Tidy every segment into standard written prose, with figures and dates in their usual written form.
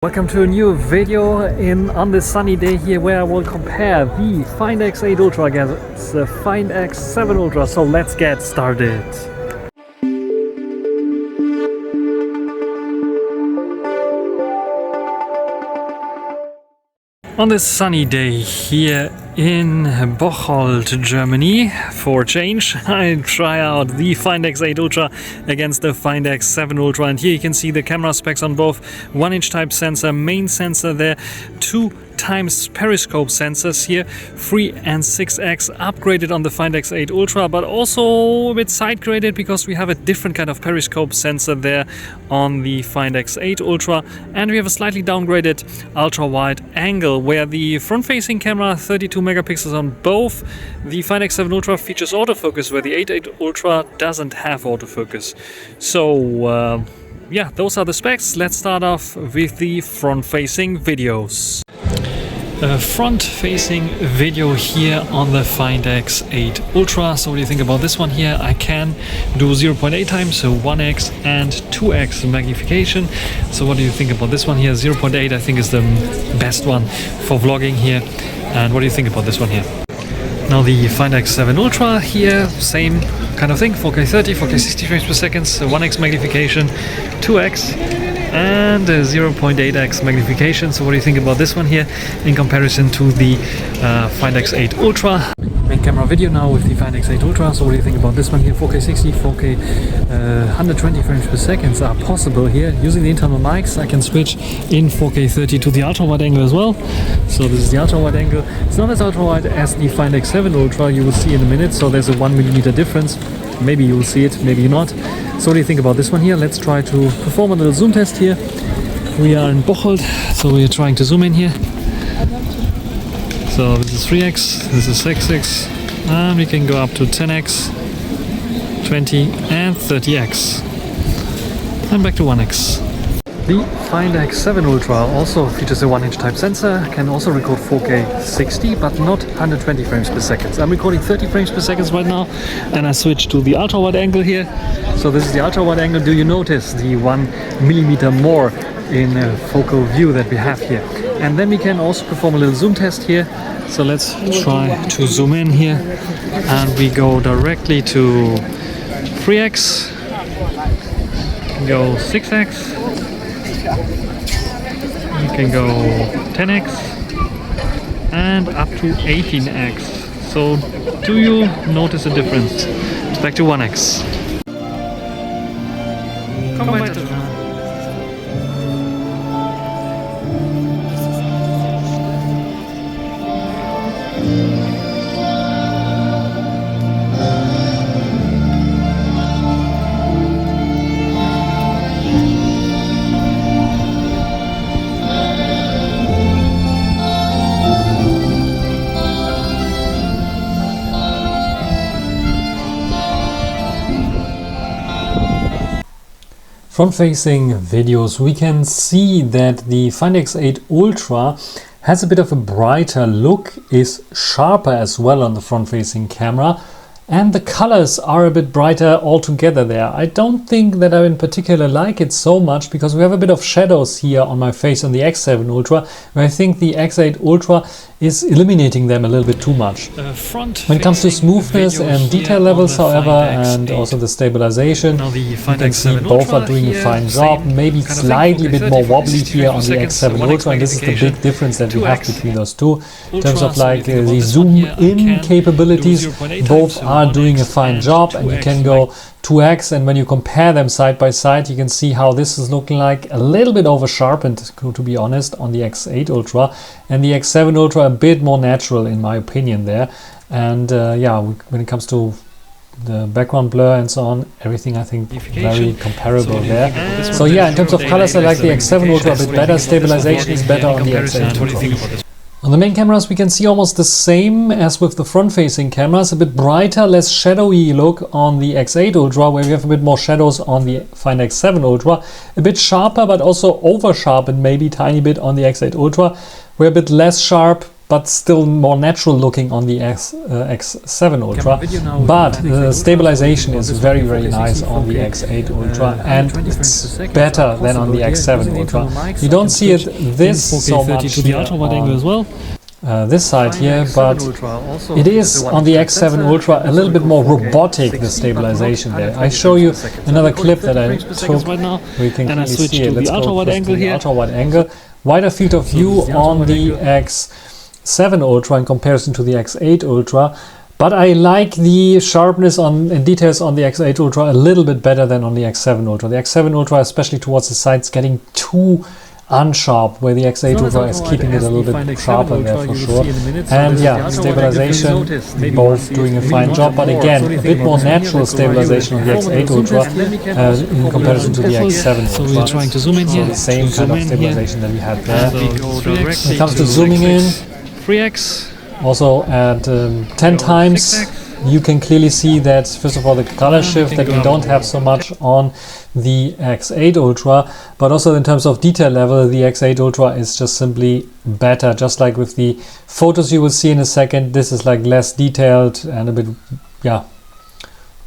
Welcome to a new video on this sunny day here where I will compare the Find X8 Ultra against the Find X7 Ultra. So let's get started. On this sunny day here in Bocholt, Germany, for change, I try out the Find X8 Ultra against the Find X7 Ultra, and here you can see the camera specs on both. 1-inch type sensor, main sensor there, 2x periscope sensors here, 3 and 6x upgraded on the Find X8 Ultra, but also a bit side graded because we have a different kind of periscope sensor there on the Find X8 Ultra, and we have a slightly downgraded ultra wide angle where the front facing camera 32 megapixels on both. The Find X7 Ultra features autofocus where the 8.8 Ultra doesn't have autofocus. So yeah, those are the specs. Let's start off with the front-facing videos. Front-facing video here on the Find X8 Ultra. So what do you think about this one here? I can do 0.8 times, so 1x and 2x magnification. So what do you think about this one here? 0.8 I think is the best one for vlogging here. And what do you think about this one here? Now the Find X7 Ultra here, same kind of thing, 4K 30, 4K 60 frames per second, so 1x magnification, 2x and 0.8x magnification. So what do you think about this one here in comparison to the Find X8 Ultra? Main camera video now with the Find X8 Ultra. So what do you think about this one here? 4K 60, 4K 120 frames per second are possible here. Using the internal mics, I can switch in 4K 30 to the ultra wide angle as well. So this is the ultra wide angle. It's not as ultra wide as the Find X7 Ultra, you will see in a minute. So there's a 1mm difference. Maybe you will see it, maybe not. So what do you think about this one here? Let's try to perform a little zoom test here. We are in Bocholt, so we are trying to zoom in here. So this is 3x, this is 6x, and we can go up to 10x, 20 and 30x. And back to 1x. The Find X7 Ultra also features a 1-inch type sensor, can also record 4K 60 but not 120 frames per second. I'm recording 30 frames per second right now, and I switch to the ultra wide angle here. So this is the ultra wide angle. Do you notice the 1mm more in focal view that we have here? And then we can also perform a little zoom test here. So let's try to zoom in here, and we go directly to 3x, go 6x, you can go 10x and up to 18x. So do you notice a difference? It's back to 1x. Komm weiter. Front-facing videos, we can see that the Find X8 Ultra has a bit of a brighter look, is sharper as well on the front-facing camera, and the colors are a bit brighter altogether there. I don't think that I in particular like it so much because we have a bit of shadows here on my face on the X7 Ultra, where I think the X8 Ultra is eliminating them a little bit too much. When it comes to smoothness and detail levels, however, and also the stabilization, you can see both are doing a fine job. Maybe slightly a bit more wobbly here on the X7 Ultra, and this is the big difference that we have between those two. In terms of like the zoom-in capabilities, both are doing a fine job, and you can go 2x, and when you compare them side by side, you can see how this is looking like a little bit over sharpened, to be honest, on the X8 Ultra, and the X7 Ultra a bit more natural in my opinion there. And yeah, when it comes to the background blur and so on, everything I think very comparable there. So yeah, in terms of colors, I like the X7 Ultra a bit better. Stabilization is better on the X8 Ultra. On the main cameras we can see almost the same as with the front-facing cameras, a bit brighter, less shadowy look on the X8 Ultra, where we have a bit more shadows on the Find X7 Ultra, a bit sharper but also over-sharpened maybe tiny bit on the X8 Ultra. We're a bit less sharp but still more natural looking on the X7 Ultra. But the stabilization is very nice on the X8 Ultra, and it's better than on the X7 Ultra. You don't see it this so much here on this side here, but it is on the X7 Ultra a little bit more robotic, the stabilization there. I show you another clip that I took where you can clearly see it. Let's go to the ultra wide angle. Wider field of view on the X7 Ultra in comparison to the X8 Ultra, but I like the sharpness and details on the X8 Ultra a little bit better than on the X7 Ultra. The X7 Ultra, especially towards the sides, getting too unsharp, where the X8 Ultra is keeping it a little bit sharper there for sure. And yeah, stabilization, both doing a fine job, but again, a bit more natural stabilization on the X8 Ultra in comparison to the X7 Ultra. So we're trying to zoom in here. The same kind of stabilization that we had there. When it comes to zooming in, 3x. also at 10 times, you can clearly see that, first of all, the color shift that we don't have so much on the X8 Ultra, but also in terms of detail level, the X8 Ultra is just simply better. Just like with the photos you will see in a second, this is like less detailed and a bit, yeah,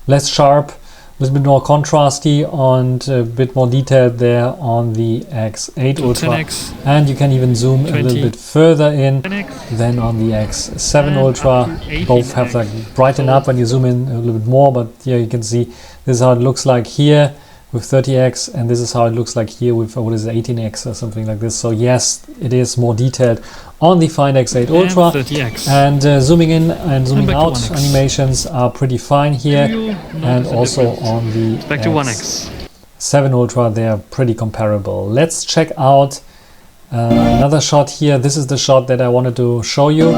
less sharp, a little bit more contrasty and a bit more detailed there on the X8 Ultra. 10x, and you can even zoom 20, a little bit further in 10x, than on the X7 Ultra. Both have like brighten up when you zoom in a little bit more, but here you can see this is how it looks like here with 30x, and this is how it looks like here with, what is it, 18x or something like this. So yes, it is more detailed on the Find X8 Ultra, and zooming in and zooming out animations are pretty fine here, and also on the X7 Ultra they are pretty comparable. Let's check out another shot here. This is the shot that I wanted to show you,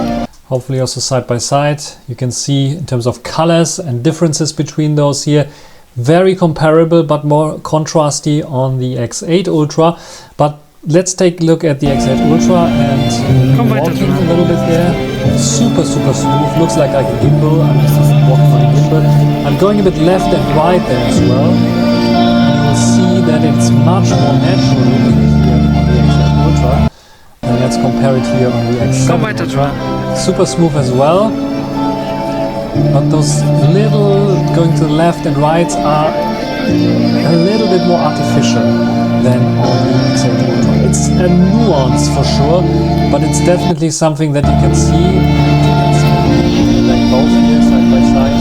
hopefully also side by side. You can see in terms of colors and differences between those here, very comparable but more contrasty on the X8 Ultra. But let's take a look at the X8 Ultra and walking a little bit there. Super smooth, looks like a gimbal. I'm just walking on a gimbal. I'm going a bit left and right there as well. You'll see that it's much more natural looking here on the X8 Ultra. And let's compare it here on the X7 Ultra. Super smooth as well. But those little going to the left and right are a little bit more artificial than on the X8 Ultra. It's a nuance for sure, but it's definitely something that you can see. Like both here side by side.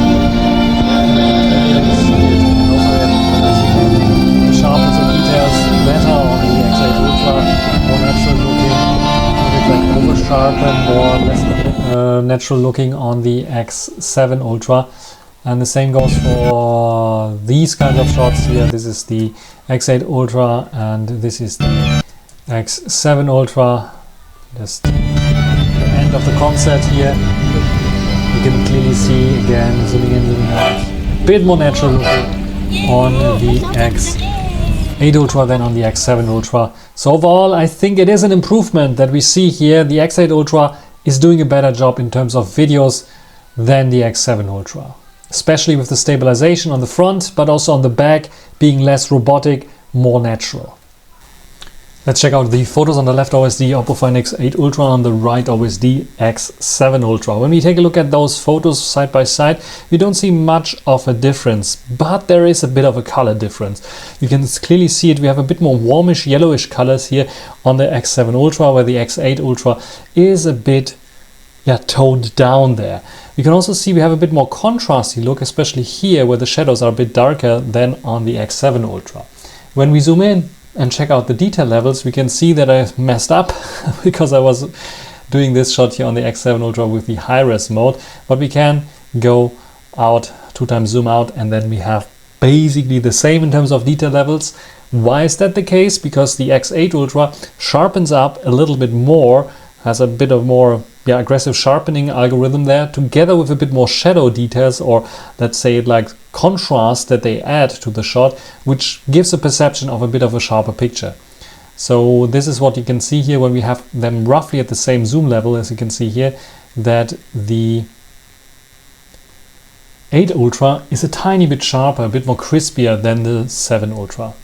The sharpness of details better on the X8 Ultra, more natural looking, a bit like over sharpened, more less natural looking on the X7 Ultra. And the same goes for these kinds of shots here. This is the X8 Ultra and this is the X7 Ultra. Just the end of the concept here. You can clearly see again, zooming in, zooming out, a bit more natural looking on the X8 Ultra than on the X7 Ultra. So overall, I think it is an improvement that we see here. The X8 Ultra is doing a better job in terms of videos than the X7 Ultra, especially with the stabilization on the front, but also on the back being less robotic, more natural. Let's check out the photos. On the left, always the Oppo Find X8 Ultra, on the right, always the X7 Ultra. When we take a look at those photos side by side, we don't see much of a difference, but there is a bit of a color difference. You can clearly see it. We have a bit more warmish, yellowish colors here on the X7 Ultra, where the X8 Ultra is a bit toned down there. You can also see we have a bit more contrasty look, especially here where the shadows are a bit darker than on the X7 Ultra. When we zoom in and check out the detail levels, we can see that I messed up because I was doing this shot here on the X7 Ultra with the high-res mode, but we can go out, 2x zoom out, and then we have basically the same in terms of detail levels. Why is that the case? Because the X8 Ultra sharpens up a little bit more, has a bit of more aggressive sharpening algorithm there, together with a bit more shadow details, or let's say it like contrast that they add to the shot, which gives a perception of a bit of a sharper picture. So this is what you can see here when we have them roughly at the same zoom level, as you can see here, that the 8 Ultra is a tiny bit sharper, a bit more crispier than the 7 Ultra.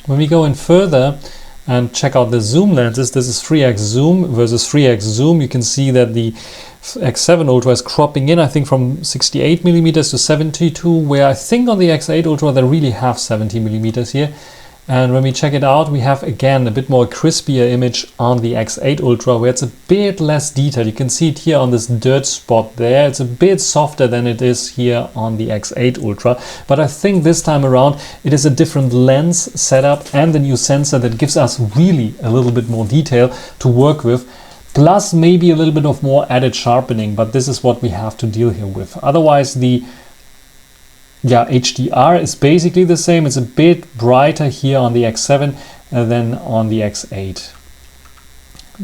When we go in further, and check out the zoom lenses. This is 3x zoom versus 3x zoom. You can see that the X7 Ultra is cropping in, I think, from 68 millimeters to 72, where I think on the X8 Ultra they really have 70 millimeters here. And when we check it out, we have again a bit more crispier image on the X8 Ultra, where it's a bit less detailed. You can see it here on this dirt spot there. It's a bit softer than it is here on the X8 Ultra. But I think this time around it is a different lens setup and the new sensor that gives us really a little bit more detail to work with. Plus maybe a little bit of more added sharpening, but this is what we have to deal here with. Otherwise the HDR is basically the same. It's a bit brighter here on the X7 than on the X8.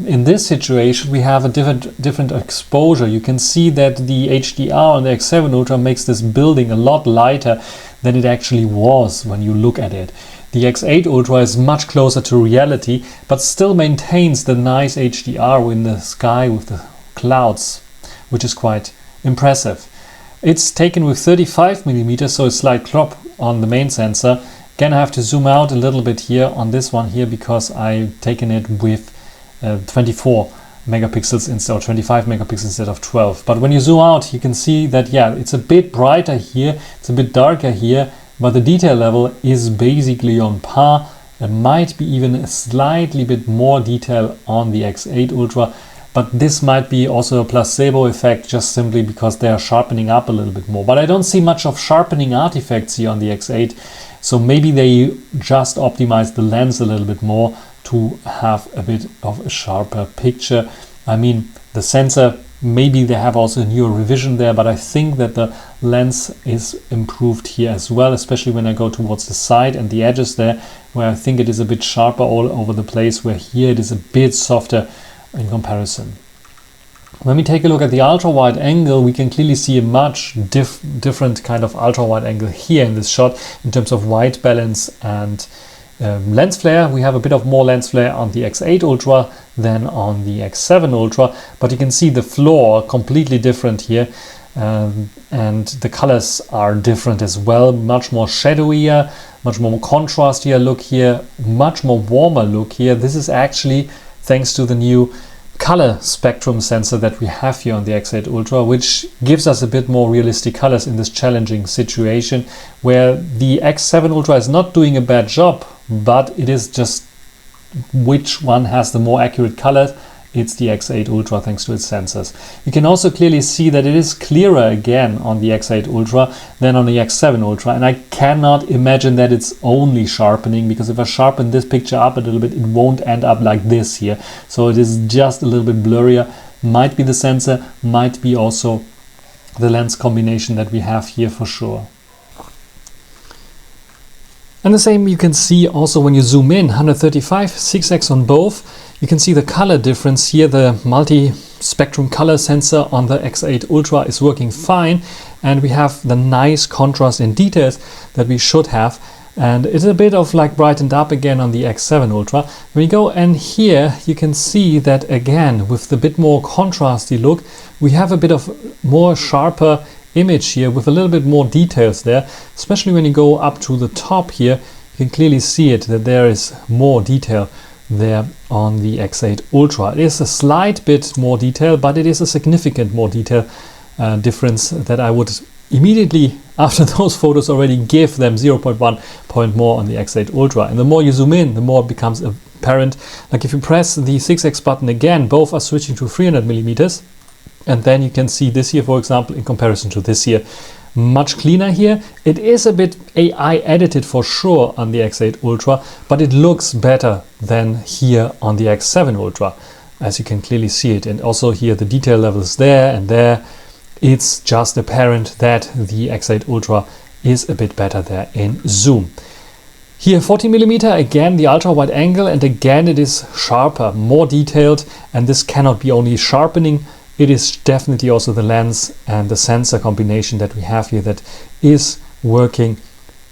In this situation we have a different exposure. You can see that the HDR on the X7 Ultra makes this building a lot lighter than it actually was when you look at it. The X8 Ultra is much closer to reality, but still maintains the nice HDR in the sky with the clouds, which is quite impressive. It's taken with 35 millimeters, so a slight crop on the main sensor. Again, I have to zoom out a little bit here on this one here because I've taken it with 24 megapixels instead, or 25 megapixels instead of 12. But when you zoom out, you can see that, yeah, it's a bit brighter here, it's a bit darker here, but the detail level is basically on par. There might be even a slightly bit more detail on the X8 Ultra. But this might be also a placebo effect, just simply because they are sharpening up a little bit more. But I don't see much of sharpening artifacts here on the X8. So maybe they just optimize the lens a little bit more to have a bit of a sharper picture. I mean, the sensor, maybe they have also a newer revision there, but I think that the lens is improved here as well, especially when I go towards the side and the edges there, where I think it is a bit sharper all over the place, where here it is a bit softer in comparison. When we take a look at the ultra wide angle, we can clearly see a much different kind of ultra wide angle here in this shot in terms of white balance and lens flare. We have a bit of more lens flare on the X8 Ultra than on the X7 Ultra, but you can see the floor completely different here, and the colors are different as well, much more shadowier, much more contrastier look here, much more warmer look here. This is actually thanks to the new color spectrum sensor that we have here on the X8 Ultra, which gives us a bit more realistic colors in this challenging situation, where the X7 Ultra is not doing a bad job, but it is just which one has the more accurate colors. It's the X8 Ultra thanks to its sensors. You can also clearly see that it is clearer again on the X8 Ultra than on the X7 Ultra, and I cannot imagine that it's only sharpening, because if I sharpen this picture up a little bit, it won't end up like this here. So it is just a little bit blurrier. Might be the sensor, might be also the lens combination that we have here for sure. And the same you can see also when you zoom in, 135, 6x on both. You can see the color difference here. The multi-spectrum color sensor on the X8 Ultra is working fine, and we have the nice contrast in details that we should have. And it's a bit of like brightened up again on the X7 Ultra. When you go and here, you can see that again with the bit more contrasty look, we have a bit of more sharper image here with a little bit more details there, especially when you go up to the top here. You can clearly see it, that there is more detail there on the X8 Ultra. It is a slight bit more detail, but it is a significant more detail difference that I would immediately after those photos already give them 0.1 point more on the X8 Ultra. And the more you zoom in, the more it becomes apparent. Like if you press the 6x button again, both are switching to 300 millimeters. And then you can see this here, for example, in comparison to this here, much cleaner here. It is a bit AI edited for sure on the X8 Ultra, but it looks better than here on the X7 Ultra, as you can clearly see it. And also here the detail levels there and there. It's just apparent that the X8 Ultra is a bit better there in zoom. Here 40mm, again the ultra wide angle, and again it is sharper, more detailed, and this cannot be only sharpening. It is definitely also the lens and the sensor combination that we have here that is working.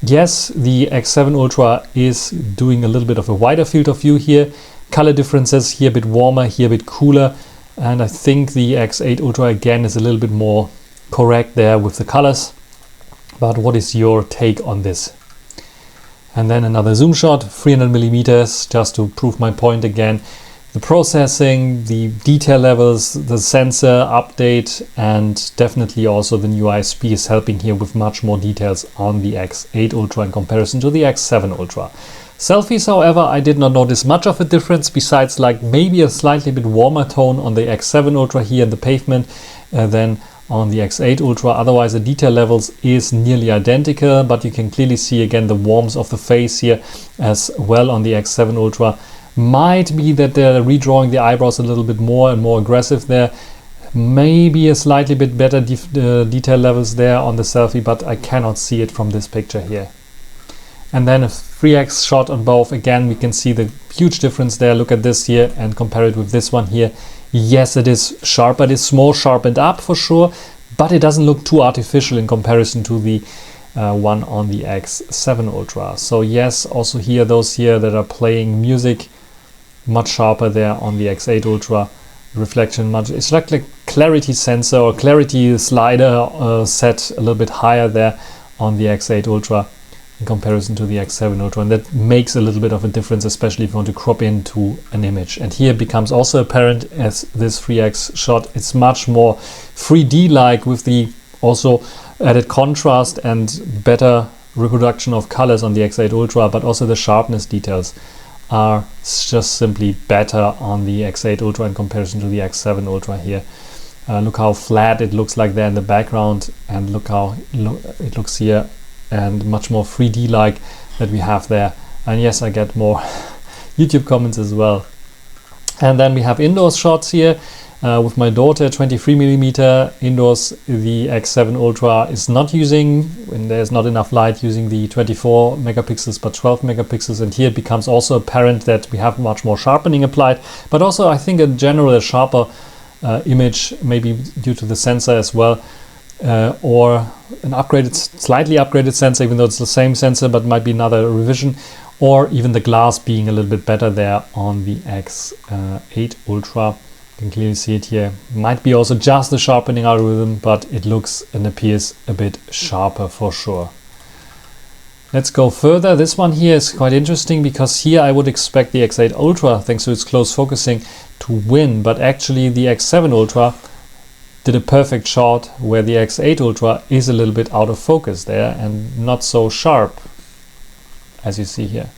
Yes, the X7 Ultra is doing a little bit of a wider field of view here. Color differences here a bit warmer, here a bit cooler. And I think the X8 Ultra again is a little bit more correct there with the colors. But what is your take on this? And then another zoom shot, 300 millimeters, just to prove my point again. The processing, the detail levels, the sensor update, and definitely also the new ISP is helping here with much more details on the X8 Ultra in comparison to the X7 Ultra. Selfies, however, I did not notice much of a difference, besides like maybe a slightly bit warmer tone on the X7 Ultra here in the pavement than on the X8 Ultra. Otherwise, the detail levels is nearly identical, but you can clearly see again the warmth of the face here as well on the X7 Ultra. Might be that they're redrawing the eyebrows a little bit more and more aggressive there. Maybe a slightly bit better detail levels there on the selfie, but I cannot see it from this picture here. And then a 3x shot on both. Again, we can see the huge difference there. Look at this here and compare it with this one here. Yes, it is sharper. It is more sharpened up for sure, but it doesn't look too artificial in comparison to the one on the X7 Ultra. So yes, also here, those here that are playing music, much sharper there on the X8 Ultra. Reflection much, it's like the clarity sensor or clarity slider set a little bit higher there on the X8 Ultra in comparison to the X7 Ultra, and that makes a little bit of a difference, especially if you want to crop into an image. And here it becomes also apparent as this 3x shot, it's much more 3D like, with the also added contrast and better reproduction of colors on the X8 Ultra, but also the sharpness details are just simply better on the X8 Ultra in comparison to the X7 Ultra here. Look how flat it looks like there in the background, and look how it looks here, and much more 3D like that we have there. And yes, I get more YouTube comments as well. And then we have indoors shots here with my daughter, 23mm indoors. The X7 Ultra is not using, when there's not enough light, using the 24 megapixels but 12 megapixels, and here it becomes also apparent that we have much more sharpening applied, but also I think in general a sharper image, maybe due to the sensor as well, or an upgraded, slightly upgraded sensor, even though it's the same sensor but might be another revision, or even the glass being a little bit better there on the X8 Ultra. You can clearly see it here. Might be also just the sharpening algorithm, but it looks and appears a bit sharper for sure. Let's go further. This one here is quite interesting, because here I would expect the X8 Ultra, thanks to its close focusing, to win, but actually the X7 Ultra did a perfect shot where the X8 Ultra is a little bit out of focus there and not so sharp, as you see here.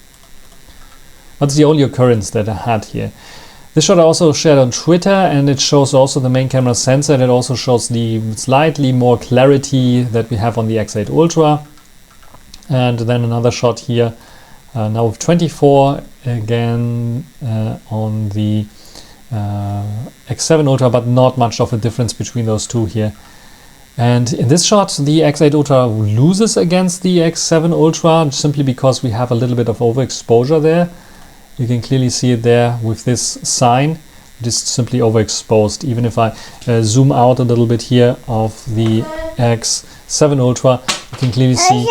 That's the only occurrence that I had here. This shot I also shared on Twitter, and it shows also the main camera sensor, and it also shows the slightly more clarity that we have on the X8 Ultra. And then another shot here, now with 24 again on the X7 Ultra, but not much of a difference between those two here. And in this shot, the X8 Ultra loses against the X7 Ultra simply because we have a little bit of overexposure there. You can clearly see it there with this sign. It is simply overexposed. Even if I zoom out a little bit here of the X7 Ultra, you can clearly see.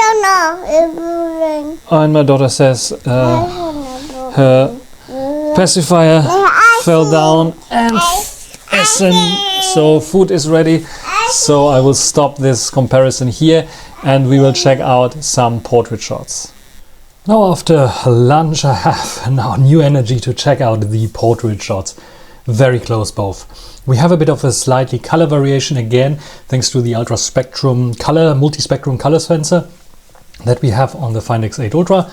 And my daughter says her pacifier fell down and so food is ready. So I will stop this comparison here, and we will check out some portrait shots. Now after lunch I have now new energy to check out the portrait shots. Very close both. We have a bit of a slightly color variation again, thanks to the ultra spectrum color, multi-spectrum color sensor that we have on the Find X8 Ultra.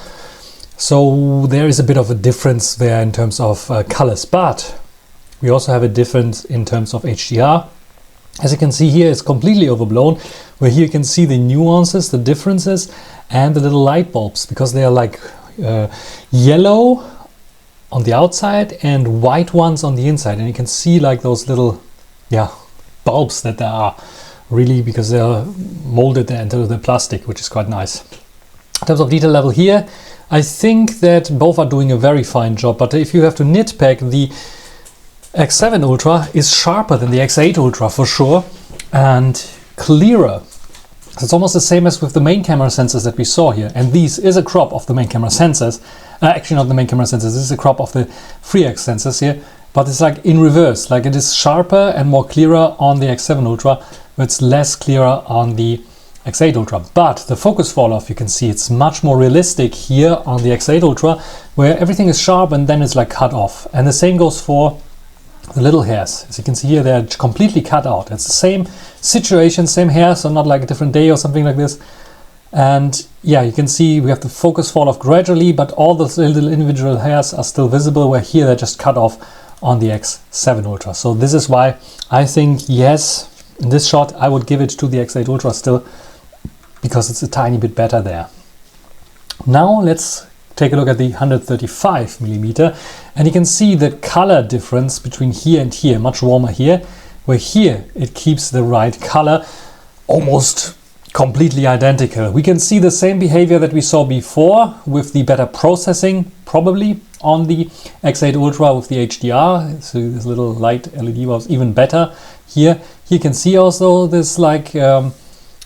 So there is a bit of a difference there in terms of colors, but we also have a difference in terms of HDR. As you can see here, it's completely overblown, where here you can see the nuances, the differences, and the little light bulbs, because they are like yellow on the outside and white ones on the inside. And you can see like those little bulbs that there are, really, because they are molded into the plastic, which is quite nice. In terms of detail level here, I think that both are doing a very fine job, but if you have to nitpick, the X7 Ultra is sharper than the X8 Ultra for sure, and clearer. So it's almost the same as with the main camera sensors that we saw here, and this is a crop of the main camera sensors. Actually not the main camera sensors, this is a crop of the 3x sensors here, but it's like in reverse, like it is sharper and more clearer on the X7 Ultra, but it's less clearer on the X8 Ultra. But the focus fall off, you can see it's much more realistic here on the X8 Ultra, where everything is sharp and then it's like cut off. And the same goes for the little hairs. As you can see here, they're completely cut out. It's the same situation, same hair, so not like a different day or something like this. And yeah, you can see we have the focus fall off gradually, but all the little individual hairs are still visible, where here they're just cut off on the X7 Ultra. So this is why I think, yes, in this shot I would give it to the X8 Ultra still, because it's a tiny bit better there. Now let's take a look at the 135mm, and you can see the color difference between here and here, much warmer here, where here it keeps the right color almost completely identical. We can see the same behavior that we saw before with the better processing, probably on the X8 Ultra with the HDR. So this little light LED was even better here. Here you can see also this like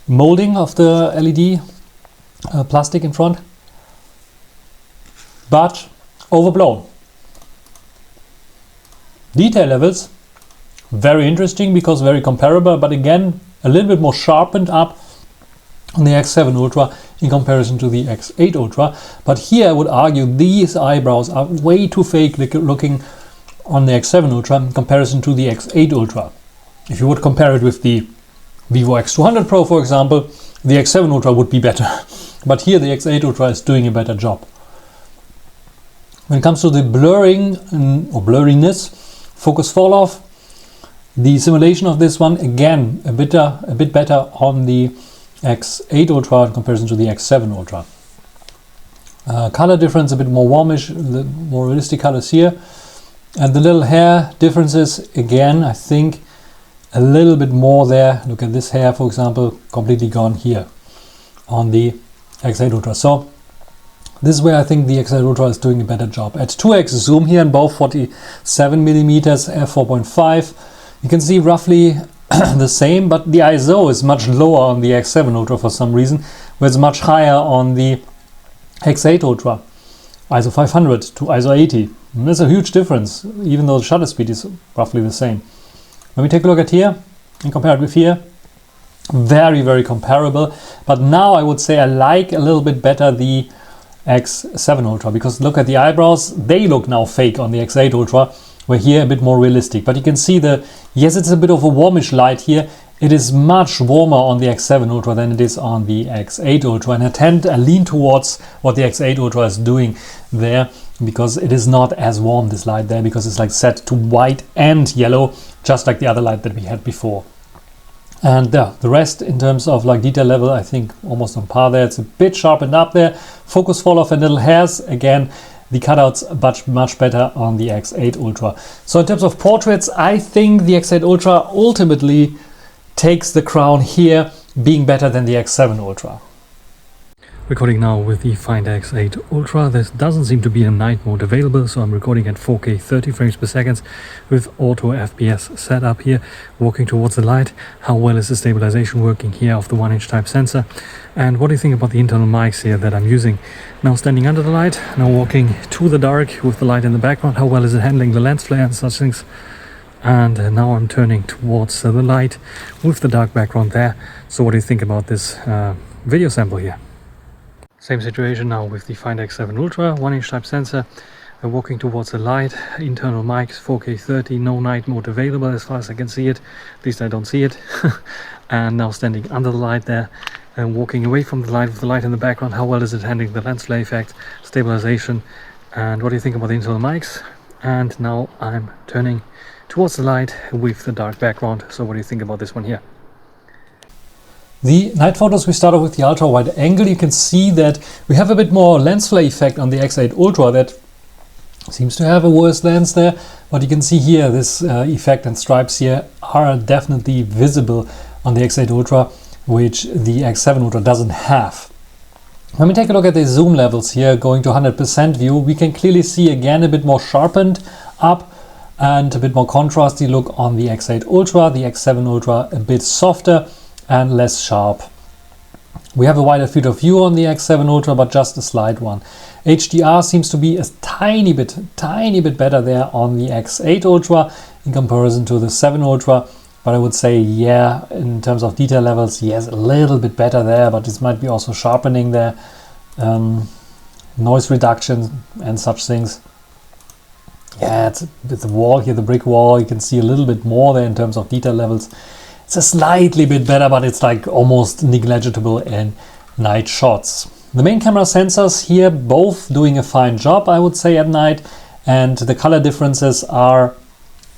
molding of the LED plastic in front, but overblown. Detail levels, very interesting because very comparable, but again a little bit more sharpened up on the X7 Ultra in comparison to the X8 Ultra. But here I would argue these eyebrows are way too fake looking on the X7 Ultra in comparison to the X8 Ultra. If you would compare it with the Vivo X200 Pro, for example, the X7 Ultra would be better. But here the X8 Ultra is doing a better job. When it comes to the blurring or blurriness, focus fall off, the simulation of this one, again, a bit better on the X8 Ultra in comparison to the X7 Ultra. Color difference a bit more warmish, more realistic colors here. And the little hair differences, again, I think a little bit more there. Look at this hair, for example, completely gone here on the X8 Ultra. So this is where I think the X8 Ultra is doing a better job. At 2x zoom here in both 47mm f4.5, you can see roughly the same, but the ISO is much lower on the X7 Ultra for some reason, where it's much higher on the X8 Ultra. ISO 500 to ISO 80. And there's a huge difference, even though the shutter speed is roughly the same. When we take a look at here and compare it with here, very, very comparable. But now I would say I like a little bit better the X7 Ultra, because look at the eyebrows, they look now fake on the X8 Ultra, where here a bit more realistic. But you can see yes, it's a bit of a warmish light here. It is much warmer on the X7 Ultra than it is on the X8 Ultra, and I lean towards what the X8 Ultra is doing there, because it is not as warm, this light there, because it's like set to white and yellow, just like the other light that we had before. And the rest in terms of like detail level, I think almost on par there. It's a bit sharpened up there. Focus fall off and little hairs, again, the cutouts much better on the X8 Ultra. So in terms of portraits, I think the X8 Ultra ultimately takes the crown here, being better than the X7 Ultra. Recording now with the Find X8 Ultra. There doesn't seem to be a night mode available, so I'm recording at 4K 30 frames per second with auto FPS set up here, walking towards the light. How well is the stabilization working here of the 1-inch type sensor? And what do you think about the internal mics here that I'm using? Now standing under the light, now walking to the dark with the light in the background. How well is it handling the lens flare and such things? And now I'm turning towards the light with the dark background there. So what do you think about this video sample here? Same situation now with the Find X7 Ultra, 1-inch type sensor, walking towards the light, internal mics, 4K 30, no night mode available as far as I can see it, at least I don't see it. And now standing under the light there and walking away from the light with the light in the background. How well is it handling the lens flare effect, stabilization, and what do you think about the internal mics? And now I'm turning towards the light with the dark background. So what do you think about this one here? The night photos, we start off with the ultra wide angle. You can see that we have a bit more lens flare effect on the X8 Ultra that seems to have a worse lens there, but you can see here this effect and stripes here are definitely visible on the X8 Ultra, which the X7 Ultra doesn't have. When we take a look at the zoom levels here, going to 100% view, we can clearly see again a bit more sharpened up and a bit more contrasty look on the X8 Ultra. The X7 Ultra a bit softer and less sharp. We have a wider field of view on the X7 Ultra, but just a slight one. HDR seems to be a tiny bit better there on the X8 Ultra in comparison to the 7 Ultra. but I would say, yeah, in terms of detail levels, yes, a little bit better there, but this might be also sharpening there, noise reduction and such things. Yeah, it's with the wall here, the brick wall, you can see a little bit more there in terms of detail levels. It's a slightly bit better, but it's like almost negligible in night shots. The main camera sensors here, both doing a fine job, I would say, at night, and the color differences are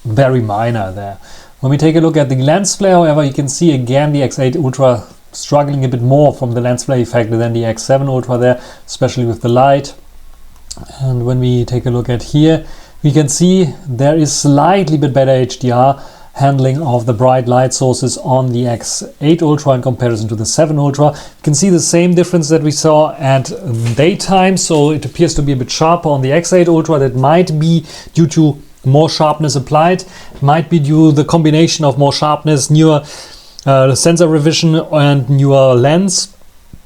very minor there. When we take a look at the lens flare, however, you can see again the X8 Ultra struggling a bit more from the lens flare effect than the X7 Ultra there, especially with the light. And when we take a look at here, we can see there is slightly bit better HDR handling of the bright light sources on the X8 Ultra in comparison to the 7 Ultra. You can see the same difference that we saw at daytime, so it appears to be a bit sharper on the X8 Ultra. That might be due to more sharpness applied, might be due to the combination of more sharpness, newer sensor revision and newer lens,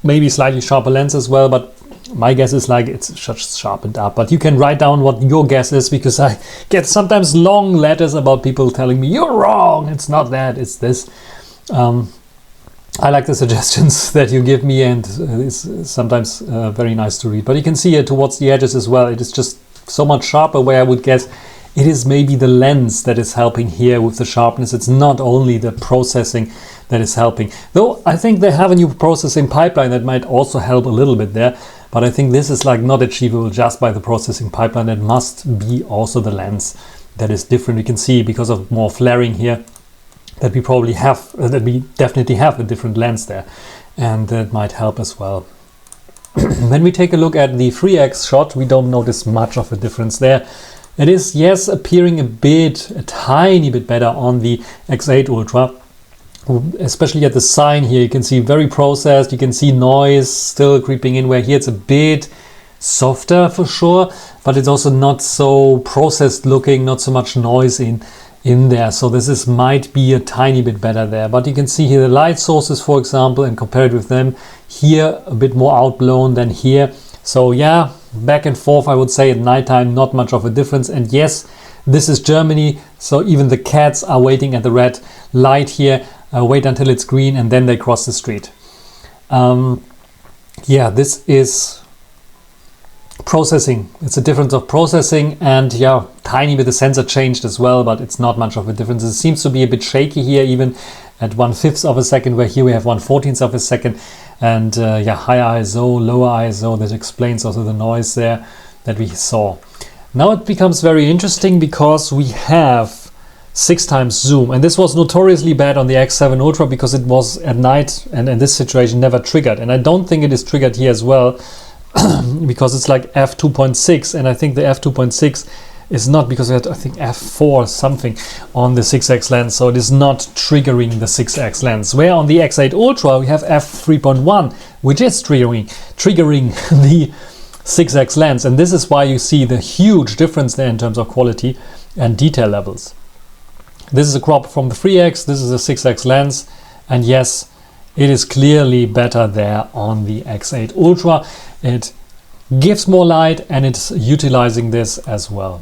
maybe slightly sharper lens as well, but my guess is like it's just sharpened up. But you can write down what your guess is, because I get sometimes long letters about people telling me you're wrong, it's not that, it's this. I like the suggestions that you give me, and it's sometimes very nice to read. But you can see here towards the edges as well, it is just so much sharper, where I would guess it is maybe the lens that is helping here with the sharpness. It's not only the processing that is helping, though I think they have a new processing pipeline that might also help a little bit there. But I think this is like not achievable just by the processing pipeline. It must be also the lens that is different. We can see because of more flaring here that we probably have, that we definitely have a different lens there, and that might help as well. When we take a look at the 3x shot, we don't notice much of a difference there. It is, yes, appearing a tiny bit better on the X8 Ultra. Especially at the sign here, you can see very processed, you can see noise still creeping in, where here it's a bit softer for sure, but it's also not so processed looking, not so much noise in there. So this might be a tiny bit better there. But you can see here the light sources, for example, and compared with them, here a bit more outblown than here. So yeah, back and forth, I would say at nighttime, not much of a difference. And yes, this is Germany, so even the cats are waiting at the red light here. Wait until it's green and then they cross the street. Yeah, this is processing. It's a difference of processing, and yeah, tiny bit the sensor changed as well, but it's not much of a difference. It seems to be a bit shaky here, even at 1/5 of a second, where here we have 1/14 of a second. And yeah, higher ISO, lower ISO, that explains also the noise there that we saw. Now it becomes very interesting because we have 6x zoom, and this was notoriously bad on the X7 Ultra because it was at night and in this situation never triggered, and I don't think it is triggered here as well because it's like f2.6, and I think the f2.6 is not, because we had I think f4 something on the 6x lens, so it is not triggering the 6x lens, where on the X8 Ultra we have f3.1, which is triggering the 6x lens, and this is why you see the huge difference there in terms of quality and detail levels. This is a crop from the 3x, this is a 6x lens, and yes, it is clearly better there on the X8 Ultra. It gives more light and it's utilizing this as well.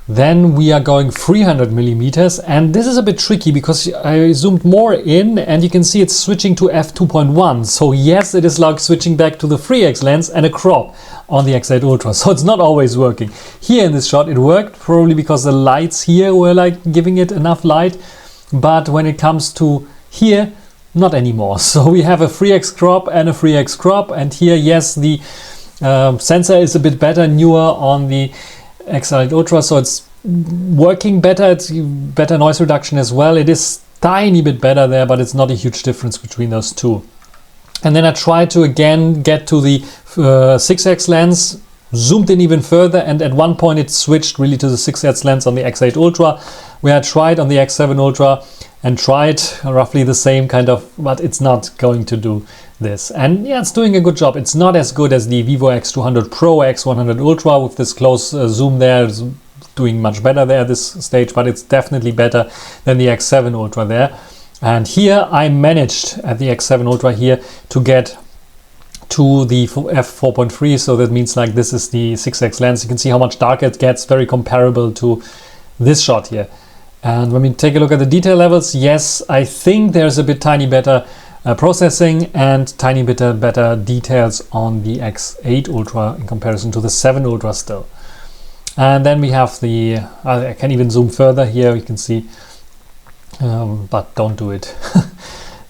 Then we are going 300 millimeters, and this is a bit tricky because I zoomed more in and you can see it's switching to f2.1. So yes, it is like switching back to the 3x lens and a crop on the X8 Ultra. So it's not always working. Here in this shot it worked, probably because the lights here were like giving it enough light. But when it comes to here, not anymore. So we have a 3x crop and a 3x crop, and here, yes, the sensor is a bit better, newer on the X8 Ultra, so it's working better. It's better noise reduction as well. It is tiny bit better there, but it's not a huge difference between those two. And then I tried to again get to the 6x lens, zoomed in even further, and at one point it switched really to the 6x lens on the X8 Ultra, where I tried on the X7 Ultra and tried roughly the same kind of, but it's not going to do this. And yeah, it's doing a good job. It's not as good as the Vivo X200 Pro, X100 Ultra with this close zoom there. It's doing much better there at this stage, but it's definitely better than the X7 Ultra there. And here I managed at the X7 Ultra here to get to the f4.3, so that means like this is the 6x lens. You can see how much darker it gets, very comparable to this shot here. And when we take a look at the detail levels, yes, I think there's a bit tiny better processing and tiny bit better details on the X8 Ultra in comparison to the 7 Ultra still. And then we have the, I can even zoom further here, you can see, but don't do it.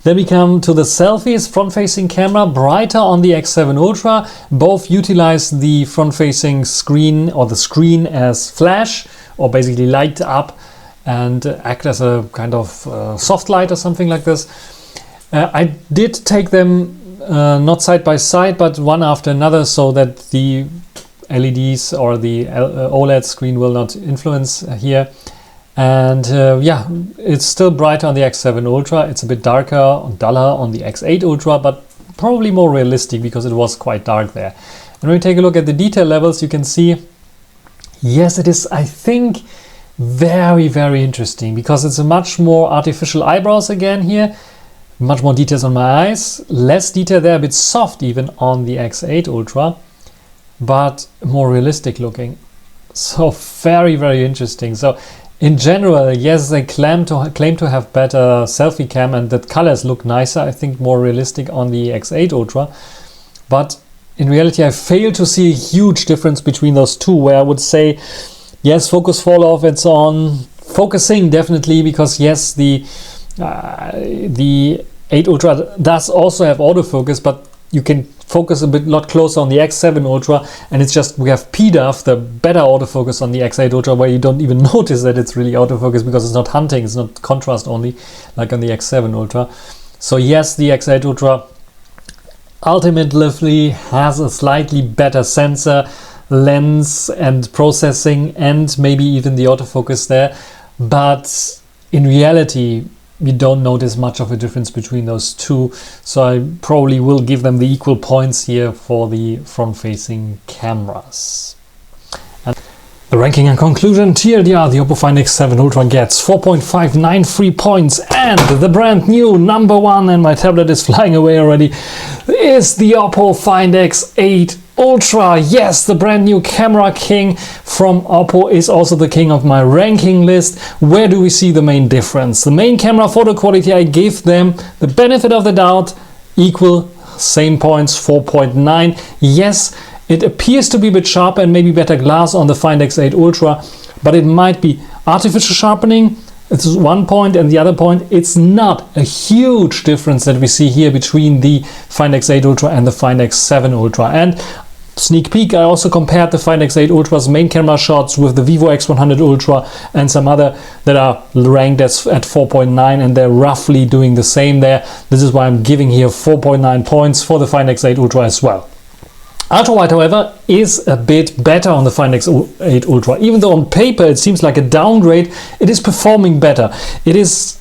Then we come to the selfies, front-facing camera, brighter on the X7 Ultra. Both utilize the front-facing screen or the screen as flash, or basically light up and act as a kind of soft light or something like this. I did take them not side by side, but one after another, so that the LEDs or the OLED screen will not influence here. And yeah, it's still brighter on the X7 Ultra. It's a bit darker, duller on the X8 Ultra, but probably more realistic because it was quite dark there. And when we take a look at the detail levels, you can see, yes, it is, I think, very, very interesting because it's a much more artificial eyebrows again here, much more details on my eyes, less detail there, a bit soft even on the X8 Ultra, but more realistic looking. So very, very interesting. So in general, yes, they claim to have better selfie cam and that colors look nicer, I think more realistic on the X8 Ultra. But in reality, I fail to see a huge difference between those two, where I would say, yes, focus fall off, it's on. Focusing definitely, because yes, the 8 Ultra does also have autofocus, but you can focus a lot closer on the X7 Ultra, and it's just, we have PDAF, the better autofocus on the X8 Ultra, where you don't even notice that it's really autofocus because it's not hunting, it's not contrast only like on the X7 Ultra. So yes, the X8 Ultra ultimately has a slightly better sensor, lens and processing, and maybe even the autofocus there, but in reality you don't notice much of a difference between those two, so I probably will give them the equal points here for the front-facing cameras. And the ranking and conclusion, TLDR, the Oppo Find X7 Ultra gets 4.593 points, and the brand new number one, and my tablet is flying away already, is the Oppo Find X8 Ultra. Yes, the brand new camera king from Oppo is also the king of my ranking list. Where do we see the main difference? The main camera photo quality, I give them the benefit of the doubt, equal, same points, 4.9. Yes, it appears to be a bit sharper and maybe better glass on the Find X8 Ultra, but it might be artificial sharpening. It's one point, and the other point, it's not a huge difference that we see here between the Find X8 Ultra and the Find X7 Ultra. And sneak peek, I also compared the Find X8 Ultra's main camera shots with the Vivo X100 Ultra and some other that are ranked at 4.9, and they're roughly doing the same there. This is why I'm giving here 4.9 points for the Find X8 Ultra as well. Ultrawide, however, is a bit better on the Find X8 Ultra. Even though on paper it seems like a downgrade, it is performing better. It is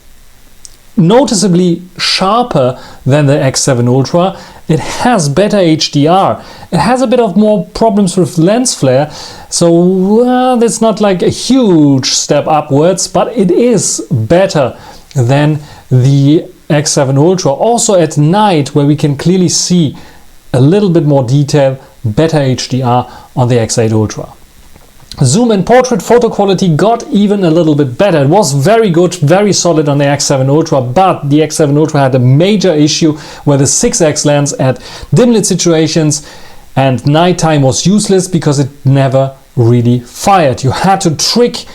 noticeably sharper than the X7 Ultra. It has better HDR. It has a bit of more problems with lens flare, so that's not like a huge step upwards, but it is better than the X7 Ultra. Also at night, where we can clearly see a little bit more detail, better HDR on the X8 Ultra. Zoom and portrait photo quality got even a little bit better. It was very good, very solid on the X7 Ultra, but the X7 Ultra had a major issue where the 6x lens at dim lit situations and nighttime was useless because it never really fired. You had to trick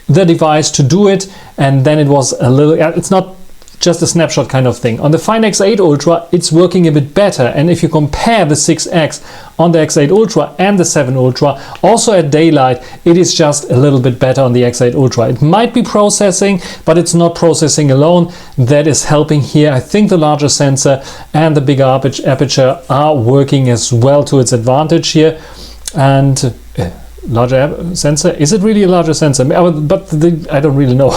the device to do it, and then it was a little, it's not just a snapshot kind of thing. On the Find X8 Ultra, it's working a bit better, and if you compare the 6x on the X8 Ultra and the 7 Ultra, also at daylight, it is just a little bit better on the X8 Ultra. It might be processing, but it's not processing alone. That is helping here. I think the larger sensor and the bigger aperture are working as well to its advantage here. And larger sensor, is it really a larger sensor? But I don't really know.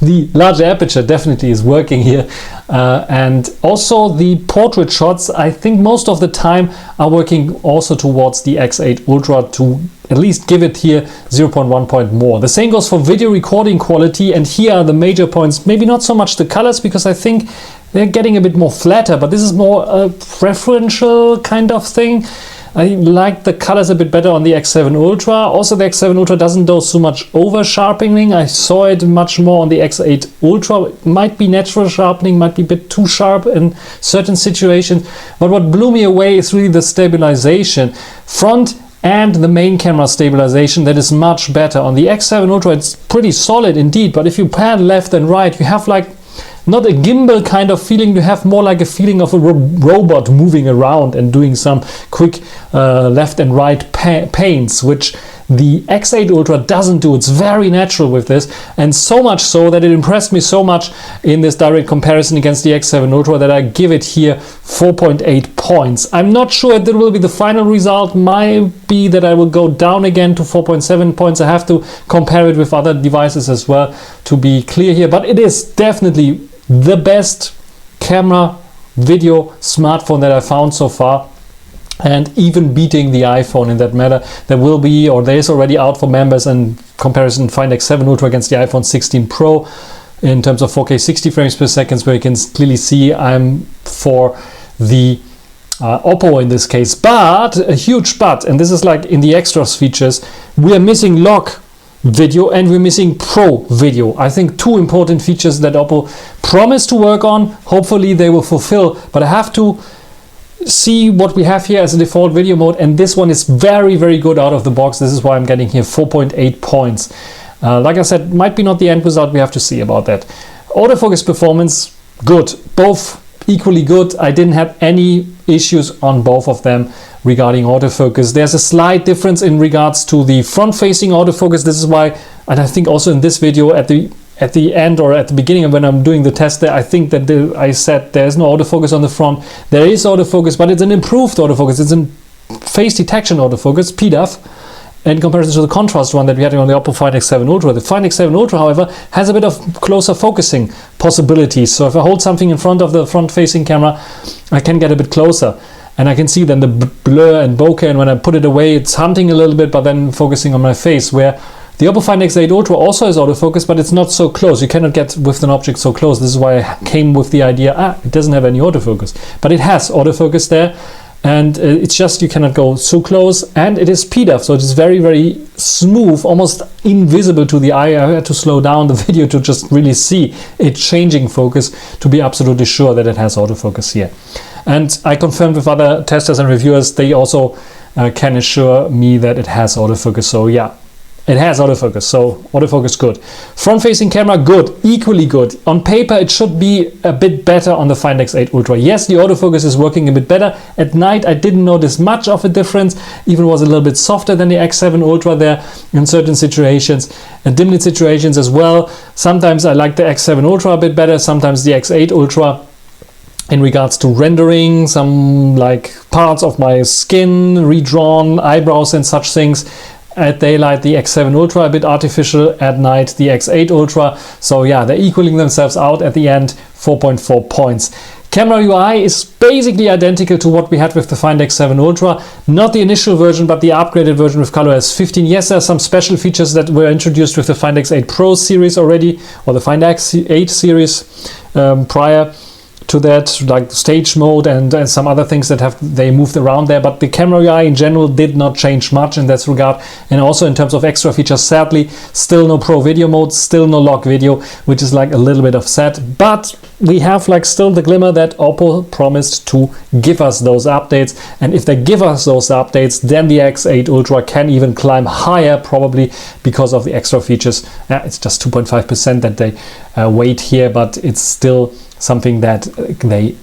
The larger aperture definitely is working here, and also the portrait shots, I think most of the time are working also towards the X8 Ultra to at least give it here 0.1 point more. The same goes for video recording quality, and here are the major points. Maybe not so much the colors, because I think they're getting a bit more flatter, but this is more a preferential kind of thing. I like the colors a bit better on the X7 Ultra. Also, the X7 Ultra doesn't do so much over sharpening. I saw it much more on the X8 Ultra. It might be natural sharpening, might be a bit too sharp in certain situations. But what blew me away is really the stabilization. Front and the main camera stabilization, that is much better. On the X7 Ultra, it's pretty solid indeed, but if you pan left and right, you have like not a gimbal kind of feeling, you have more like a feeling of a robot moving around and doing some quick left and right panes, which the X8 Ultra doesn't do. It's very natural with this, and so much so that it impressed me so much in this direct comparison against the X7 Ultra that I give it here 4.8 points. I'm not sure if that will be the final result. Might be that I will go down again to 4.7 points. I have to compare it with other devices as well to be clear here, but it is definitely the best camera video smartphone that I found so far, and even beating the iPhone in that matter. There will be, or there is already out for members, in comparison Find X7 Ultra against the iPhone 16 Pro in terms of 4K 60 frames per second, where you can clearly see I'm for the Oppo in this case. But a huge but, and this is like in the extras features, we are missing log video and we're missing pro video. I think two important features that Oppo promised to work on. Hopefully they will fulfill, but I have to see what we have here as a default video mode, and this one is very, very good out of the box. This is why I'm getting here 4.8 points. Like I said, might be not the end result, we have to see about that. Autofocus performance, good. Both equally good. I didn't have any issues on both of them regarding autofocus. There's a slight difference in regards to the front-facing autofocus. This is why, and I think also in this video at the end or at the beginning when I'm doing the test there, I think that I said there's no autofocus on the front. There is autofocus, but it's an improved autofocus. It's a face detection autofocus, PDAF, in comparison to the contrast one that we had on the Oppo Find X7 Ultra. The Find X7 Ultra, however, has a bit of closer focusing possibilities. So if I hold something in front of the front-facing camera, I can get a bit closer. And I can see then the blur and bokeh, and when I put it away, it's hunting a little bit, but then focusing on my face, where the Oppo Find X8 Ultra also has autofocus, but it's not so close. You cannot get with an object so close. This is why I came with the idea, it doesn't have any autofocus. But it has autofocus there, and it's just you cannot go so close, and it is PDAF, so it is very, very smooth, almost invisible to the eye. I had to slow down the video to just really see it changing focus to be absolutely sure that it has autofocus here. And I confirmed with other testers and reviewers, they also can assure me that it has autofocus. So yeah, it has autofocus, so autofocus good. Front-facing camera good, equally good. On paper it should be a bit better on the Find X8 Ultra. Yes, the autofocus is working a bit better. At night I didn't notice much of a difference, even was a little bit softer than the X7 Ultra there in certain situations, and dim lit situations as well. Sometimes I like the X7 Ultra a bit better, sometimes the X8 Ultra. In regards to rendering, some like parts of my skin redrawn, eyebrows and such things. At daylight the X7 Ultra a bit artificial, at night the X8 Ultra. So yeah, they're equaling themselves out at the end, 4.4 points. Camera UI is basically identical to what we had with the Find X7 Ultra. Not the initial version, but the upgraded version with ColorOS 15. Yes, there are some special features that were introduced with the Find X8 Pro series already, or the Find X8 series prior to that, like stage mode and some other things that they moved around there, but the camera UI in general did not change much in that regard. And also in terms of extra features, sadly, still no pro video mode, still no log video, which is like a little bit of sad. But we have like still the glimmer that Oppo promised to give us those updates, and if they give us those updates, then the X8 Ultra can even climb higher, probably because of the extra features. It's just 2.5% that they weight here, but it's still something that they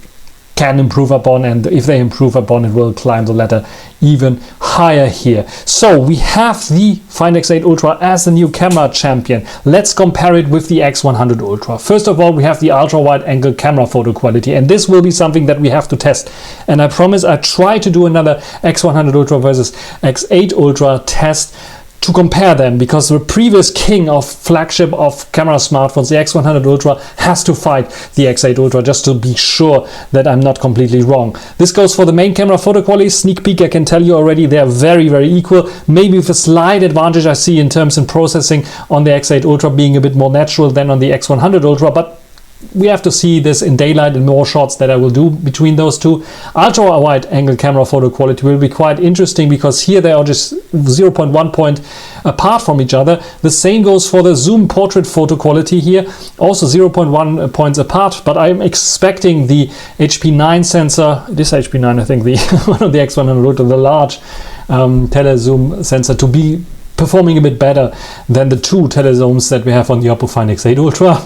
can improve upon, and if they improve upon, it will climb the ladder even higher here. So we have the Find X8 Ultra as the new camera champion. Let's compare it with the X100 Ultra. First of all, we have the ultra wide angle camera photo quality, and this will be something that we have to test. And I promise I try to do another X100 Ultra versus X8 Ultra test to compare them, because the previous king of flagship of camera smartphones, the X100 Ultra, has to fight the X8 Ultra, just to be sure that I'm not completely wrong. This goes for the main camera photo quality. Sneak peek, I can tell you already, they are very, very equal. Maybe with a slight advantage I see in terms of processing on the X8 Ultra being a bit more natural than on the X100 Ultra, but we have to see this in daylight and more shots that I will do between those two. Ultra wide angle camera photo quality will be quite interesting, because here they are just 0.1 point apart from each other. The same goes for the zoom portrait photo quality here, also 0.1 points apart, but I'm expecting the HP9 sensor, this HP9 I think, the one of the X100 Ultra, the large telezoom sensor, to be performing a bit better than the two telezooms that we have on the Oppo Find X8 Ultra.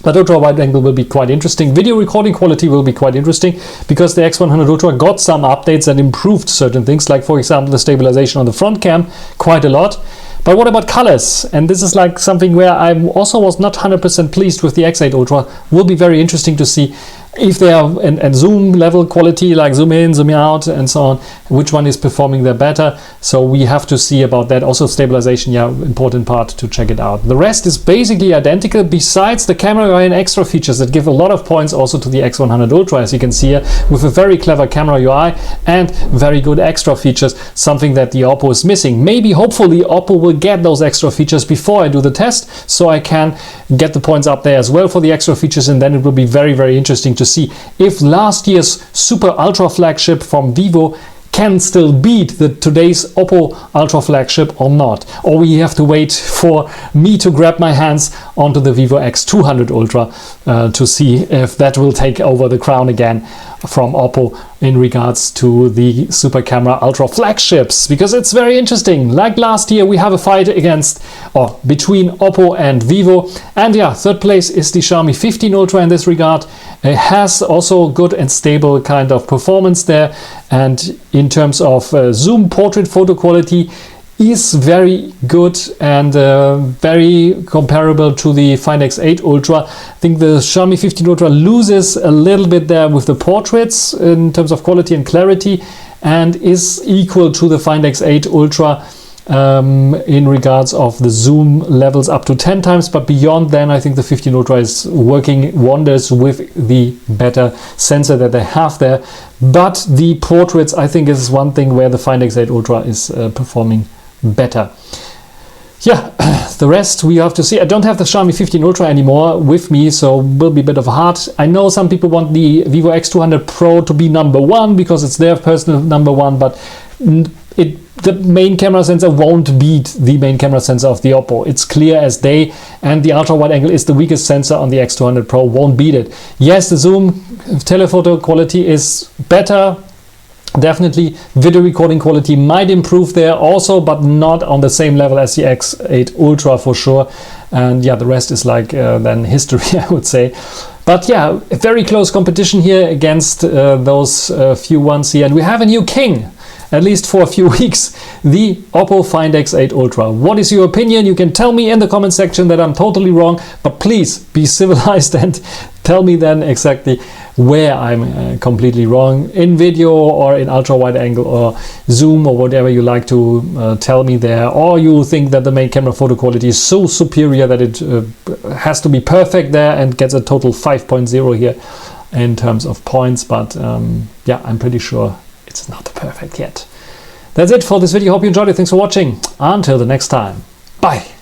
But ultra wide angle will be quite interesting. Video recording quality will be quite interesting, because the X100 Ultra got some updates that improved certain things, like for example the stabilization on the front cam quite a lot. But what about colors? And this is like something where I also was not 100% pleased with the X8 Ultra. Will be very interesting to see if they are and zoom level quality, like zoom in, zoom out and so on, which one is performing there better. So we have to see about that. Also stabilization, yeah, important part to check it out. The rest is basically identical, besides the camera UI and extra features that give a lot of points also to the X100 Ultra, as you can see here, with a very clever camera UI and very good extra features, something that the Oppo is missing. Maybe, hopefully, Oppo will get those extra features before I do the test, so I can get the points up there as well for the extra features, and then it will be very, very interesting to see if last year's super ultra flagship from Vivo can still beat today's Oppo ultra flagship or not, or we have to wait for me to grab my hands onto the Vivo X200 Ultra to see if that will take over the crown again from Oppo in regards to the super camera ultra flagships, because it's very interesting. Like last year, we have a fight between Oppo and Vivo, and yeah, third place is the Xiaomi 15 Ultra in this regard. It has also good and stable kind of performance there, and in terms of zoom portrait photo quality is very good and very comparable to the Find X8 Ultra. I think the Xiaomi 15 Ultra loses a little bit there with the portraits in terms of quality and clarity, and is equal to the Find X8 Ultra in regards of the zoom levels up to 10 times, but beyond then I think the 15 Ultra is working wonders with the better sensor that they have there. But the portraits, I think, is one thing where the Find X8 Ultra is performing better. Yeah, the rest we have to see. I don't have the Xiaomi 15 Ultra anymore with me, so will be a bit of a hard. I know some people want the Vivo X200 Pro to be number one because it's their personal number one, but the main camera sensor won't beat the main camera sensor of the Oppo. It's clear as day, and the ultra wide angle is the weakest sensor on the X200 Pro, won't beat it. Yes, the zoom telephoto quality is better. Definitely video recording quality might improve there also, but not on the same level as the X8 Ultra for sure. And yeah, the rest is like then history, I would say. But yeah, a very close competition here against those few ones here. And we have a new king, at least for a few weeks, the Oppo Find X8 Ultra. What is your opinion? You can tell me in the comment section that I'm totally wrong, but please be civilized and tell me then exactly where I'm completely wrong in video or in ultra wide angle or zoom or whatever you like to tell me there, or you think that the main camera photo quality is so superior that it has to be perfect there and gets a total 5.0 here in terms of points. But yeah, I'm pretty sure it's not perfect yet. That's it for this video. Hope you enjoyed it. Thanks for watching. Until the next time. Bye.